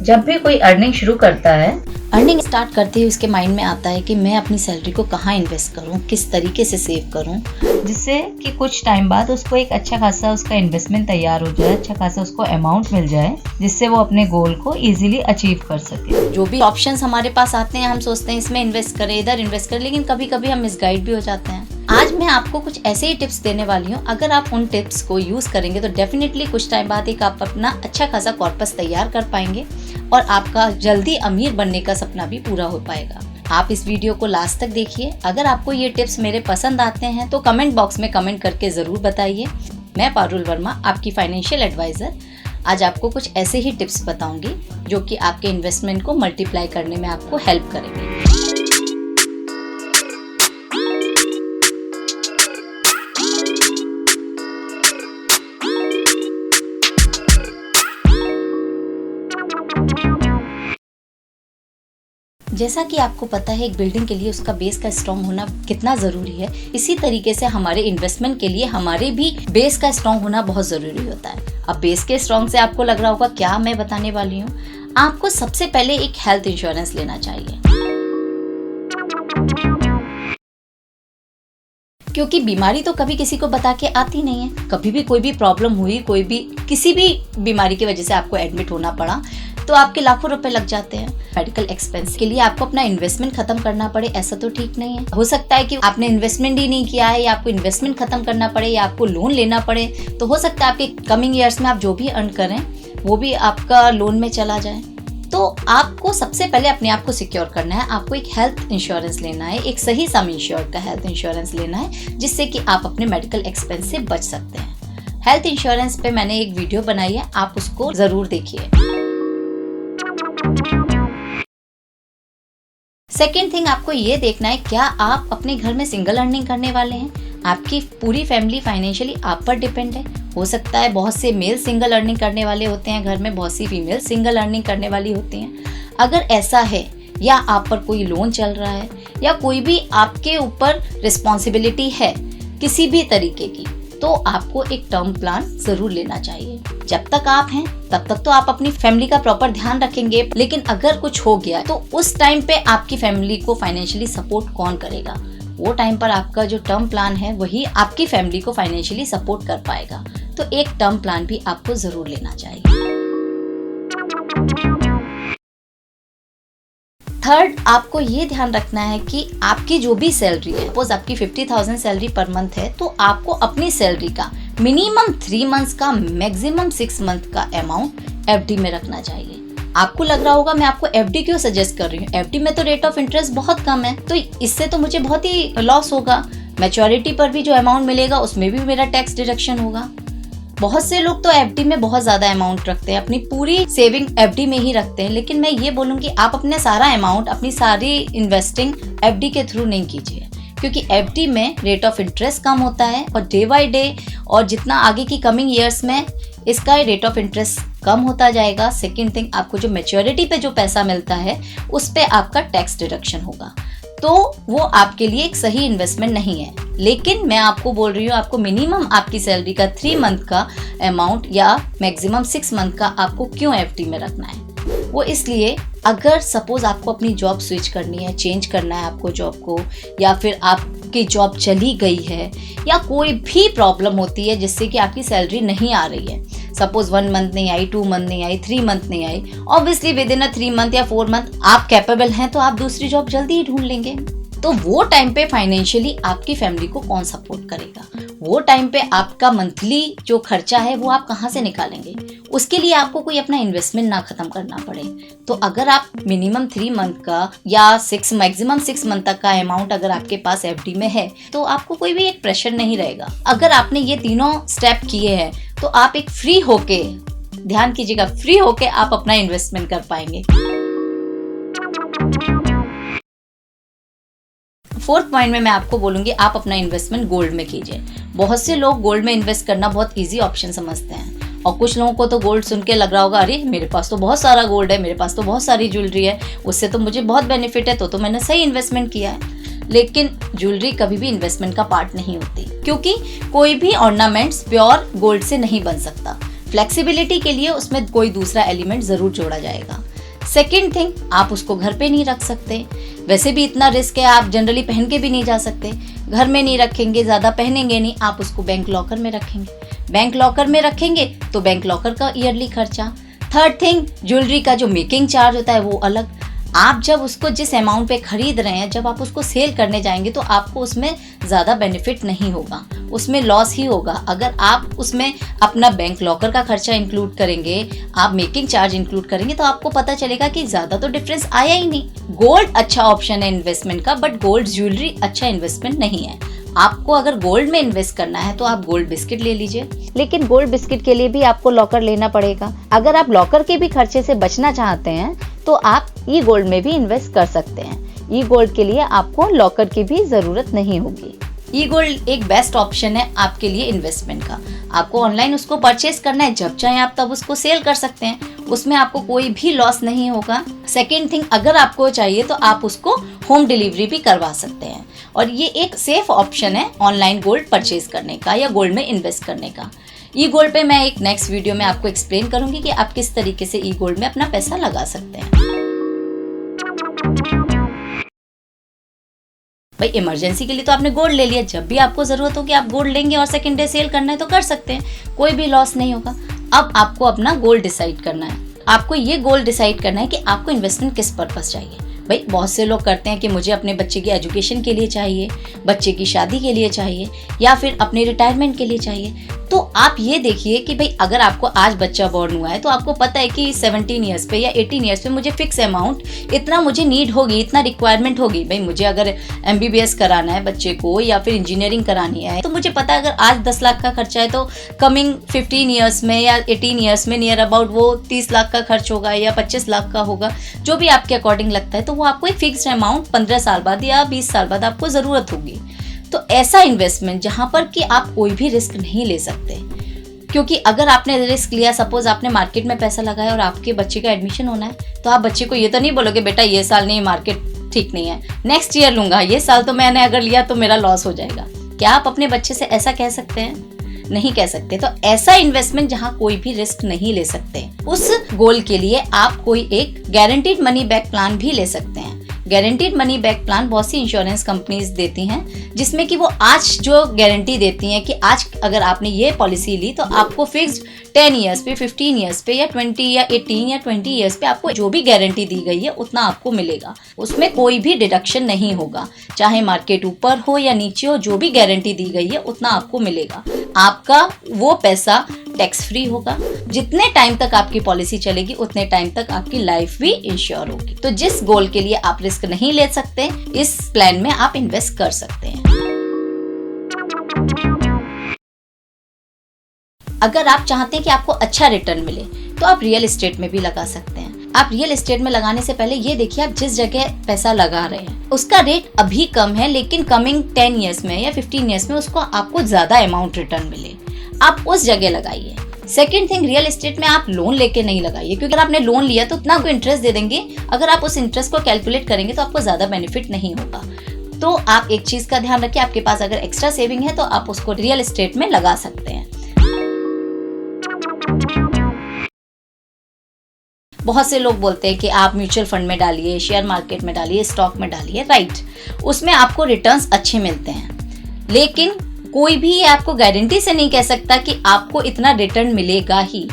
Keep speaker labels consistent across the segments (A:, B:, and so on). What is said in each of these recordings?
A: जब भी कोई अर्निंग शुरू करता है,
B: अर्निंग स्टार्ट करते ही उसके माइंड में आता है कि मैं अपनी सैलरी को कहाँ इन्वेस्ट करूँ, किस तरीके से सेव करूँ,
A: जिससे कि कुछ टाइम बाद उसको एक अच्छा खासा उसका इन्वेस्टमेंट तैयार हो जाए, अच्छा खासा उसको अमाउंट मिल जाए, जिससे वो अपने गोल को इजीली अचीव कर सके।
B: जो भी ऑप्शंस हमारे पास आते हैं हम सोचते हैं इसमें इन्वेस्ट करें, इधर इन्वेस्ट करें, लेकिन कभी कभी हम मिसगाइड भी हो जाते हैं। आज मैं आपको कुछ ऐसे ही टिप्स देने वाली हूँ। अगर आप उन टिप्स को यूज करेंगे तो डेफिनेटली कुछ टाइम बाद एक आप अपना अच्छा खासा कॉर्पस तैयार कर पाएंगे और आपका जल्दी अमीर बनने का सपना भी पूरा हो पाएगा। आप इस वीडियो को लास्ट तक देखिए। अगर आपको ये टिप्स मेरे पसंद आते हैं तो कमेंट बॉक्स में कमेंट करके जरूर बताइए। मैं पारुल वर्मा, आपकी फाइनेंशियल एडवाइजर, आज आपको कुछ ऐसे ही टिप्स बताऊंगी जो कि आपके इन्वेस्टमेंट को मल्टीप्लाई करने में आपको हेल्प करेंगे। जैसा कि आपको पता है एक बिल्डिंग के लिए उसका बेस का स्ट्रॉन्ग होना कितना जरूरी है, इसी तरीके से हमारे इन्वेस्टमेंट के लिए हमारे भी बेस का स्ट्रॉन्ग होना बहुत जरूरी होता है। अब बेस के स्ट्रॉन्ग से आपको लग रहा होगा क्या मैं बताने वाली हूँ। आपको सबसे पहले एक हेल्थ इंश्योरेंस लेना चाहिए, क्योंकि बीमारी तो कभी किसी को बता के आती नहीं है। कभी भी कोई भी प्रॉब्लम हुई, कोई भी किसी भी बीमारी की वजह से आपको एडमिट होना पड़ा तो आपके लाखों रुपए लग जाते हैं। मेडिकल एक्सपेंस के लिए आपको अपना इन्वेस्टमेंट खत्म करना पड़े ऐसा तो ठीक नहीं है। हो सकता है कि आपने इन्वेस्टमेंट ही नहीं किया है या आपको इन्वेस्टमेंट खत्म करना पड़े या आपको लोन लेना पड़े, तो हो सकता है आपके कमिंग ईयर्स में आप जो भी अर्न करें वो भी आपका लोन में चला जाए। तो आपको सबसे पहले अपने आप को सिक्योर करना है। आपको एक हेल्थ इंश्योरेंस लेना है, एक सही सम इंश्योर्ड का हेल्थ इंश्योरेंस लेना है, जिससे कि आप अपने मेडिकल एक्सपेंस से बच सकते हैं। हेल्थ इंश्योरेंस पे मैंने एक वीडियो बनाई है, आप उसको जरूर देखिए। सेकेंड थिंग, आपको ये देखना है क्या आप अपने घर में सिंगल अर्निंग करने वाले हैं। आपकी पूरी फैमिली फाइनेंशियली आप पर डिपेंड है। हो सकता है बहुत से मेल सिंगल अर्निंग करने वाले होते हैं घर में, बहुत सी फीमेल सिंगल अर्निंग करने वाली होती हैं। अगर ऐसा है या आप पर कोई लोन चल रहा है या कोई भी आपके ऊपर रिस्पॉन्सिबिलिटी है किसी भी तरीके की, तो आपको एक टर्म प्लान जरूर लेना चाहिए। जब तक आप हैं तब तक तो आप अपनी फैमिली का प्रॉपर ध्यान रखेंगे, लेकिन अगर कुछ हो गया तो उस टाइम पे आपकी फैमिली को फाइनेंशियली सपोर्ट कौन करेगा? वो टाइम पर आपका जो टर्म प्लान है वही आपकी फैमिली को फाइनेंशियली सपोर्ट कर पाएगा। तो एक टर्म प्लान भी आपको जरूर लेना चाहिए। थर्ड, आपको ये ध्यान रखना है कि आपकी जो भी सैलरी है, सपोज आपकी 50,000 सैलरी पर मंथ है, तो आपको अपनी सैलरी का मिनिमम 3 मंथ्स का, मैक्सिमम 6 मंथ का अमाउंट एफडी में रखना चाहिए। आपको लग रहा होगा मैं आपको एफडी क्यों सजेस्ट कर रही हूँ, एफडी में तो रेट ऑफ इंटरेस्ट बहुत कम है, तो इससे तो मुझे बहुत ही लॉस होगा। मैच्योरिटी पर भी जो अमाउंट मिलेगा उसमें भी मेरा टैक्स डिडक्शन होगा। बहुत से लोग तो एफडी में बहुत ज्यादा अमाउंट रखते हैं, अपनी पूरी सेविंग एफडी में ही रखते हैं, लेकिन मैं ये बोलूँगी आप अपने सारा अमाउंट, अपनी सारी इन्वेस्टिंग एफडी के थ्रू नहीं कीजिए, क्योंकि एफडी में रेट ऑफ इंटरेस्ट कम होता है और डे बाय डे और जितना आगे की कमिंग ईयर्स में इसका रेट ऑफ इंटरेस्ट कम होता जाएगा। सेकेंड थिंग, आपको जो मैच्योरिटी पे जो पैसा मिलता है उस पे आपका टैक्स डिडक्शन होगा, तो वो आपके लिए एक सही इन्वेस्टमेंट नहीं है। लेकिन मैं आपको बोल रही हूँ आपको मिनिमम आपकी सैलरी का 3 मंथ का अमाउंट या मैक्सिमम 6 मंथ का आपको क्यों एफडी में रखना है। वो इसलिए अगर सपोज आपको अपनी जॉब स्विच करनी है, चेंज करना है आपको जॉब को, या फिर आपकी जॉब चली गई है या कोई भी प्रॉब्लम होती है जिससे कि आपकी सैलरी नहीं आ रही है, सपोज 1 मंथ नहीं आई, 2 मंथ नहीं आई, 3 मंथ नहीं आई, ऑब्वियसली विद इन 3 मंथ या 4 मंथ आप कैपेबल हैं तो आप दूसरी जॉब जल्दी ही ढूंढ लेंगे। तो वो टाइम पे फाइनेंशियली आपकी फैमिली को कौन सपोर्ट करेगा? वो टाइम पे आपका मंथली जो खर्चा है वो आप कहाँ से निकालेंगे? उसके लिए आपको कोई अपना इन्वेस्टमेंट ना खत्म करना पड़े। तो अगर आप मिनिमम 3 मंथ का या मैक्सिमम 6 मंथ तक का अमाउंट अगर आपके पास एफडी में है तो आपको कोई भी एक प्रेशर नहीं रहेगा। अगर आपने ये तीनों स्टेप किए हैं तो आप एक फ्री होके, ध्यान कीजिएगा, फ्री होके आप अपना इन्वेस्टमेंट कर पाएंगे। फोर्थ पॉइंट में मैं आपको बोलूंगी आप अपना इन्वेस्टमेंट गोल्ड में कीजिए। बहुत से लोग गोल्ड में इन्वेस्ट करना बहुत इजी ऑप्शन समझते हैं और कुछ लोगों को तो गोल्ड सुन के लग रहा होगा अरे मेरे पास तो बहुत सारा गोल्ड है, मेरे पास तो बहुत सारी ज्वेलरी है, उससे तो मुझे बहुत बेनिफिट है, तो मैंने सही इन्वेस्टमेंट किया है। लेकिन ज्वेलरी कभी भी इन्वेस्टमेंट का पार्ट नहीं होती, क्योंकि कोई भी ऑर्नामेंट्स प्योर गोल्ड से नहीं बन सकता। फ्लेक्सिबिलिटी के लिए उसमें कोई दूसरा एलिमेंट जरूर जोड़ा जाएगा। सेकेंड थिंग, आप उसको घर पे नहीं रख सकते, वैसे भी इतना रिस्क है, आप जनरली पहन के भी नहीं जा सकते, घर में नहीं रखेंगे, ज़्यादा पहनेंगे नहीं, आप उसको बैंक लॉकर में रखेंगे। बैंक लॉकर में रखेंगे तो बैंक लॉकर का ईयरली खर्चा। थर्ड थिंग, ज्वेलरी का जो मेकिंग चार्ज होता है वो अलग। आप जब उसको जिस अमाउंट पे खरीद रहे हैं, जब आप उसको सेल करने जाएंगे तो आपको उसमें ज़्यादा बेनिफिट नहीं होगा, उसमें लॉस ही होगा। अगर आप उसमें अपना बैंक लॉकर का खर्चा इंक्लूड करेंगे, आप मेकिंग चार्ज इंक्लूड करेंगे, तो आपको पता चलेगा कि ज़्यादा तो डिफरेंस आया ही नहीं। गोल्ड अच्छा ऑप्शन है इन्वेस्टमेंट का, बट गोल्ड ज्वेलरी अच्छा इन्वेस्टमेंट नहीं है। आपको अगर गोल्ड में इन्वेस्ट करना है तो आप गोल्ड बिस्किट ले लीजिए,
A: लेकिन गोल्ड बिस्किट के लिए भी आपको लॉकर लेना पड़ेगा। अगर आप लॉकर के भी खर्चे से बचना चाहते हैं तो आप ई गोल्ड में भी इन्वेस्ट कर सकते हैं। ई गोल्ड के लिए आपको लॉकर की भी जरूरत नहीं होगी।
B: ई गोल्ड एक बेस्ट ऑप्शन है आपके लिए इन्वेस्टमेंट का। आपको ऑनलाइन उसको परचेज करना है, जब चाहे आप तब उसको सेल कर सकते हैं, उसमें आपको कोई भी लॉस नहीं होगा। सेकेंड थिंग, अगर आपको चाहिए तो आप उसको होम डिलीवरी भी करवा सकते हैं, और ये एक सेफ ऑप्शन है ऑनलाइन गोल्ड परचेज करने का या गोल्ड में इन्वेस्ट करने का। ई गोल्ड पे मैं एक नेक्स्ट वीडियो में आपको एक्सप्लेन करूंगी कि आप किस तरीके से ई गोल्ड में अपना पैसा लगा सकते हैं। भाई इमरजेंसी के लिए तो आपने गोल्ड ले लिया, जब भी आपको जरूरत होगी आप गोल्ड लेंगे और सेकेंड डे सेल करना है तो कर सकते हैं, कोई भी लॉस नहीं होगा। अब आपको अपना गोल डिसाइड करना है। आपको ये गोल डिसाइड करना है कि आपको इन्वेस्टमेंट किस पर्पस चाहिए। भाई बहुत से लोग करते हैं कि मुझे अपने बच्चे की एजुकेशन के लिए चाहिए, बच्चे की शादी के लिए चाहिए, या फिर अपने रिटायरमेंट के लिए चाहिए। तो आप ये देखिए कि भाई अगर आपको आज बच्चा बॉर्न हुआ है तो आपको पता है कि 17 ईयर्स पे या 18 ईयर्स पे मुझे फिक्स अमाउंट इतना मुझे नीड होगी, इतना रिक्वायरमेंट होगी। भाई मुझे अगर MBBS कराना है बच्चे को या फिर इंजीनियरिंग करानी है तो मुझे पता है अगर आज 10 लाख का खर्चा है तो कमिंग 15 ईयर्स में या 18 ईयर्स में नियर अबाउट वो 30 लाख का खर्च होगा या 25 लाख का होगा, जो भी आपके अकॉर्डिंग लगता है। तो वो आपको एक फिक्स्ड अमाउंट 15 साल बाद या 20 साल बाद आपको ज़रूरत होगी। तो ऐसा इन्वेस्टमेंट जहाँ पर कि आप कोई भी रिस्क नहीं ले सकते, क्योंकि अगर आपने रिस्क लिया, सपोज आपने मार्केट में पैसा लगाया और आपके बच्चे का एडमिशन होना है, तो आप बच्चे को ये तो नहीं बोलोगे बेटा ये साल नहीं, मार्केट ठीक नहीं है, नेक्स्ट ईयर लूंगा, ये साल तो मैंने अगर लिया तो मेरा लॉस हो जाएगा। क्या आप अपने बच्चे से ऐसा कह सकते हैं? नहीं कह सकते। तो ऐसा इन्वेस्टमेंट जहाँ कोई भी रिस्क नहीं ले सकते, उस गोल के लिए आप कोई एक गारंटीड मनी बैक प्लान भी ले सकते हैं। गारंटीड मनी बैक प्लान बहुत सी इंश्योरेंस कंपनीज देती हैं, जिसमें कि वो आज जो गारंटी देती हैं कि आज अगर आपने ये पॉलिसी ली तो आपको फिक्स्ड 10 ईयर्स पे, 15 ईयर्स पे या 20 या 18 या 20 ईयर्स पे आपको जो भी गारंटी दी गई है उतना आपको मिलेगा। उसमें कोई भी डिडक्शन नहीं होगा, चाहे मार्केट ऊपर हो या नीचे हो, जो भी गारंटी दी गई है उतना आपको मिलेगा। आपका वो पैसा टैक्स फ्री होगा। जितने टाइम तक आपकी पॉलिसी चलेगी उतने टाइम तक आपकी लाइफ भी इंश्योर होगी। तो जिस गोल के लिए आप रिस्क नहीं ले सकते, इस प्लान में आप इन्वेस्ट कर सकते हैं। अगर आप चाहते हैं कि आपको अच्छा रिटर्न मिले तो आप रियल एस्टेट में भी लगा सकते हैं। आप रियल एस्टेट में लगाने से पहले ये देखिए आप जिस जगह पैसा लगा रहे हैं उसका रेट अभी कम है, लेकिन कमिंग 10 ईयर्स में या 15 ईयर्स में उसको आपको ज्यादा अमाउंट रिटर्न मिले, आप उस जगह लगाइए। सेकेंड थिंग, रियल एस्टेट में आप लोन लेके नहीं लगाइए, क्योंकि अगर आपने लोन लिया तो उतना को इंटरेस्ट दे देंगे, अगर आप उस इंटरेस्ट को कैलकुलेट करेंगे तो आपको ज्यादा बेनिफिट नहीं होगा। तो आप एक चीज का ध्यान रखिए, आपके पास अगर एक्स्ट्रा सेविंग है तो आप उसको रियल एस्टेट में लगा सकते हैं। बहुत से लोग बोलते हैं कि आप म्यूचुअल फंड में डालिए, शेयर मार्केट में डालिए, स्टॉक में डालिए, राइट, उसमें आपको रिटर्न्स अच्छे मिलते हैं, लेकिन कोई भी आपको गारंटी से नहीं कह सकता कि आपको इतना रिटर्न मिलेगा ही।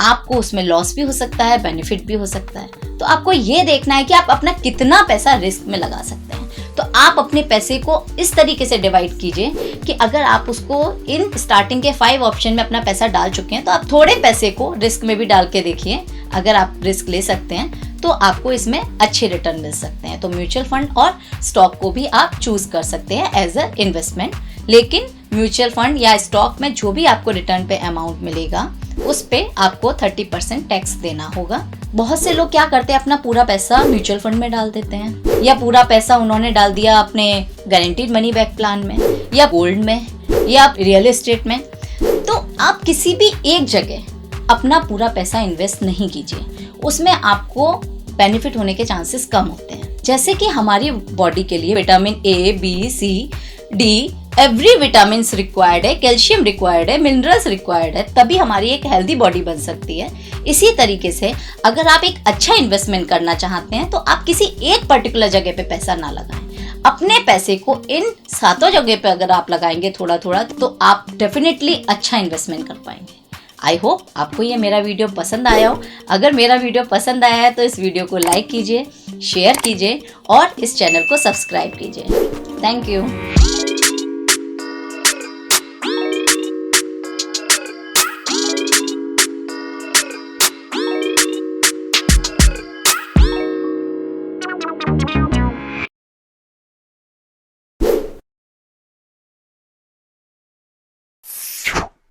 B: आपको उसमें लॉस भी हो सकता है, बेनिफिट भी हो सकता है। तो आपको ये देखना है कि आप अपना कितना पैसा रिस्क में लगा सकते हैं। तो आप अपने पैसे को इस तरीके से डिवाइड कीजिए कि अगर आप उसको इन स्टार्टिंग के 5 ऑप्शन में अपना पैसा डाल चुके हैं तो आप थोड़े पैसे को रिस्क में भी डाल के देखिए। अगर आप रिस्क ले सकते हैं तो आपको इसमें अच्छे रिटर्न मिल सकते हैं। तो म्यूचुअल फंड और स्टॉक को भी आप चूज कर सकते हैं एज अ इन्वेस्टमेंट, लेकिन म्यूचुअल फंड या स्टॉक में जो भी आपको रिटर्न पे अमाउंट मिलेगा उस पे आपको 30% टैक्स देना होगा। बहुत से लोग क्या करते हैं, अपना पूरा पैसा म्यूचुअल फंड में डाल देते हैं, या पूरा पैसा उन्होंने डाल दिया अपने गारंटीड मनी बैक प्लान में, या गोल्ड में, या रियल एस्टेट में। तो आप किसी भी एक जगह अपना पूरा पैसा इन्वेस्ट नहीं कीजिए, उसमें आपको बेनिफिट होने के चांसेस कम होते हैं। जैसे कि हमारी बॉडी के लिए vitamin A, B, C, D every vitamin required है, कैल्शियम रिक्वायर्ड है, मिनरल्स रिक्वायर्ड है, तभी हमारी एक हेल्दी बॉडी बन सकती है। इसी तरीके से अगर आप एक अच्छा इन्वेस्टमेंट करना चाहते हैं तो आप किसी एक पर्टिकुलर जगह पे पैसा ना लगाएं, अपने पैसे को इन 7 जगह पे अगर आप लगाएंगे थोड़ा थोड़ा तो आप डेफिनेटली अच्छा इन्वेस्टमेंट कर पाएंगे। आई होप आपको ये मेरा वीडियो पसंद आया हो। अगर मेरा वीडियो पसंद आया है तो इस वीडियो को लाइक कीजिए, शेयर कीजिए और इस चैनल को सब्सक्राइब कीजिए। Thank you.